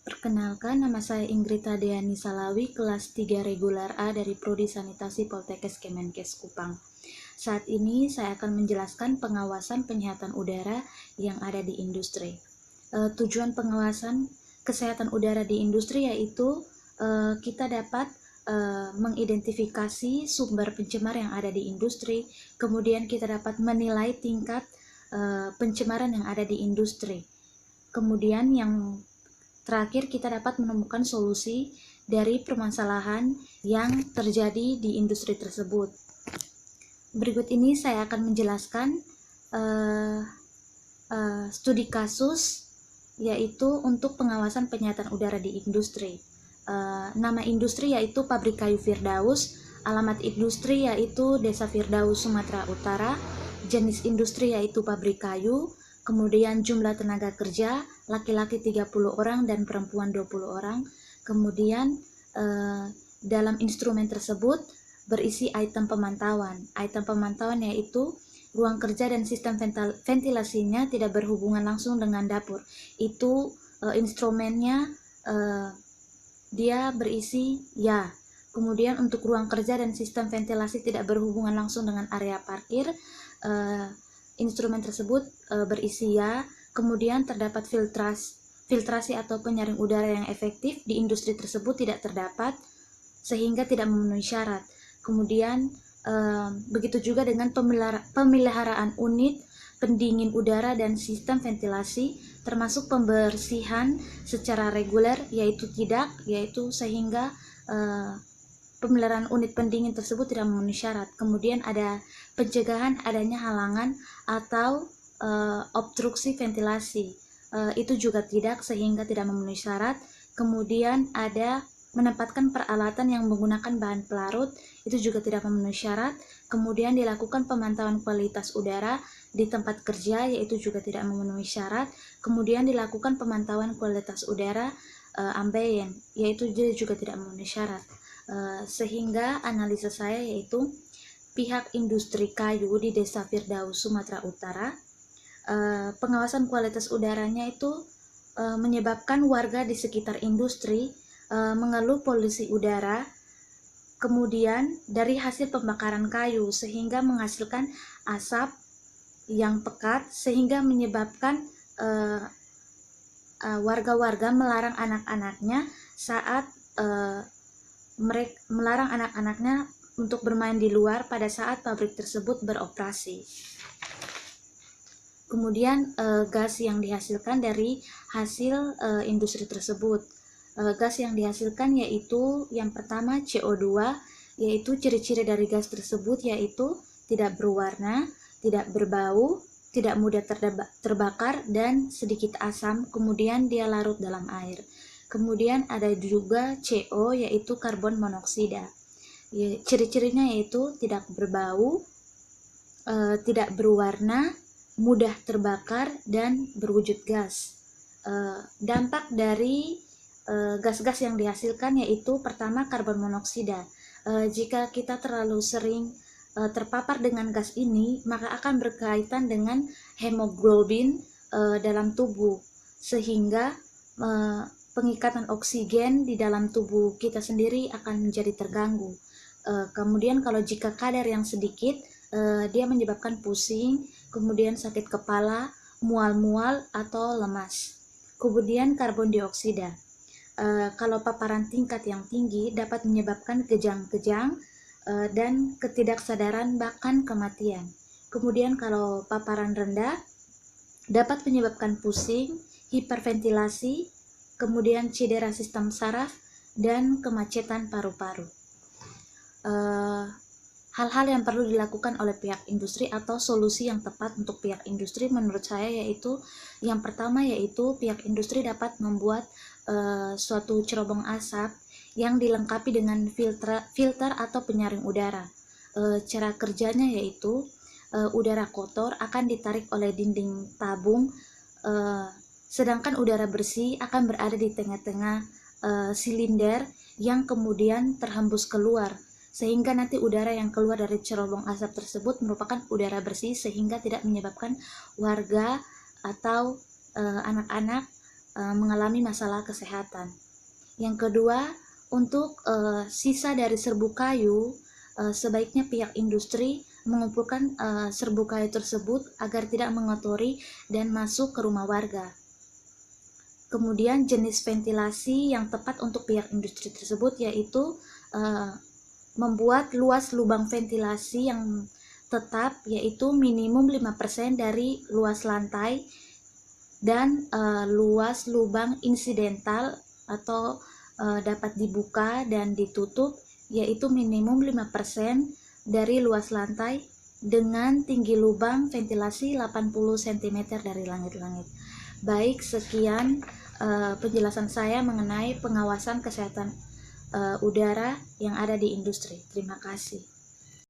Perkenalkan, nama saya Ingrid Tadeani Salawi, kelas 3 regular A dari Prodi Sanitasi Poltekkes Kemenkes Kupang. Saat ini saya akan menjelaskan pengawasan penyihatan udara yang ada di industri. Tujuan pengawasan kesehatan udara di industri yaitu kita dapat mengidentifikasi sumber pencemar yang ada di industri, kemudian kita dapat menilai tingkat pencemaran yang ada di industri. Kemudian yang terakhir, kita dapat menemukan solusi dari permasalahan yang terjadi di industri tersebut. Berikut ini saya akan menjelaskan studi kasus, yaitu untuk pengawasan penyihatan udara di industri. Nama industri yaitu Pabrik Kayu Firdaus, alamat industri yaitu Desa Firdaus, Sumatera Utara, jenis industri yaitu pabrik kayu, kemudian jumlah tenaga kerja laki-laki 30 orang dan perempuan 20 orang. Kemudian dalam instrumen tersebut berisi item pemantauan. Item pemantauan yaitu ruang kerja dan sistem ventilasinya tidak berhubungan langsung dengan dapur. Itu instrumennya dia berisi ya. Kemudian untuk ruang kerja dan sistem ventilasi tidak berhubungan langsung dengan area parkir, instrumen tersebut berisi ya. Kemudian terdapat filtrasi atau penyaring udara yang efektif di industri tersebut tidak terdapat sehingga tidak memenuhi syarat. Kemudian begitu juga dengan pemeliharaan unit pendingin udara dan sistem ventilasi, termasuk pembersihan secara reguler yaitu tidak, yaitu sehingga pemeliharaan unit pendingin tersebut tidak memenuhi syarat. Kemudian ada pencegahan adanya halangan atau obstruksi ventilasi, itu juga tidak, sehingga tidak memenuhi syarat. Kemudian ada menempatkan peralatan yang menggunakan bahan pelarut, itu juga tidak memenuhi syarat. Kemudian dilakukan pemantauan kualitas udara di tempat kerja, yaitu juga tidak memenuhi syarat. Kemudian dilakukan pemantauan kualitas udara ambien, yaitu juga tidak memenuhi syarat. Sehingga analisa saya yaitu pihak industri kayu di Desa Firdaus, Sumatera Utara, pengawasan kualitas udaranya itu menyebabkan warga di sekitar industri mengeluh polusi udara, kemudian dari hasil pembakaran kayu sehingga menghasilkan asap yang pekat, sehingga menyebabkan warga-warga melarang anak-anaknya saat mereka melarang anak-anaknya untuk bermain di luar pada saat pabrik tersebut beroperasi. Kemudian gas yang dihasilkan dari hasil industri tersebut. Gas yang dihasilkan yaitu yang pertama CO2, yaitu ciri-ciri dari gas tersebut yaitu tidak berwarna, tidak berbau, tidak mudah terbakar, dan sedikit asam, kemudian dia larut dalam air. Kemudian ada juga CO, yaitu karbon monoksida. Ciri-cirinya yaitu tidak berbau, tidak berwarna, mudah terbakar, dan berwujud gas. Dampak dari gas-gas yang dihasilkan yaitu pertama karbon monoksida. Jika kita terlalu sering terpapar dengan gas ini, maka akan berkaitan dengan hemoglobin dalam tubuh, sehingga pengikatan oksigen di dalam tubuh kita sendiri akan menjadi terganggu. Kemudian kalau jika kadar yang sedikit, dia menyebabkan pusing, kemudian sakit kepala, mual-mual, atau lemas. Kemudian karbon dioksida. Kalau paparan tingkat yang tinggi dapat menyebabkan kejang-kejang dan ketidaksadaran bahkan kematian. Kemudian kalau paparan rendah dapat menyebabkan pusing, hiperventilasi, kemudian cedera sistem saraf, dan kemacetan paru-paru. Hal-hal yang perlu dilakukan oleh pihak industri atau solusi yang tepat untuk pihak industri menurut saya yaitu yang pertama yaitu pihak industri dapat membuat suatu cerobong asap yang dilengkapi dengan filter atau penyaring udara. Cara kerjanya yaitu udara kotor akan ditarik oleh dinding tabung, sedangkan udara bersih akan berada di tengah-tengah silinder yang kemudian terhembus keluar, sehingga nanti udara yang keluar dari cerobong asap tersebut merupakan udara bersih sehingga tidak menyebabkan warga atau anak-anak mengalami masalah kesehatan. Yang kedua, untuk sisa dari serbuk kayu, sebaiknya pihak industri mengumpulkan serbuk kayu tersebut agar tidak mengotori dan masuk ke rumah warga. Kemudian jenis ventilasi yang tepat untuk pihak industri tersebut yaitu membuat luas lubang ventilasi yang tetap, yaitu minimum 5% dari luas lantai, dan luas lubang insidental atau dapat dibuka dan ditutup, yaitu minimum 5% dari luas lantai dengan tinggi lubang ventilasi 80 cm dari langit-langit. Baik, sekian penjelasan saya mengenai pengawasan kesehatan udara yang ada di industri. Terima kasih.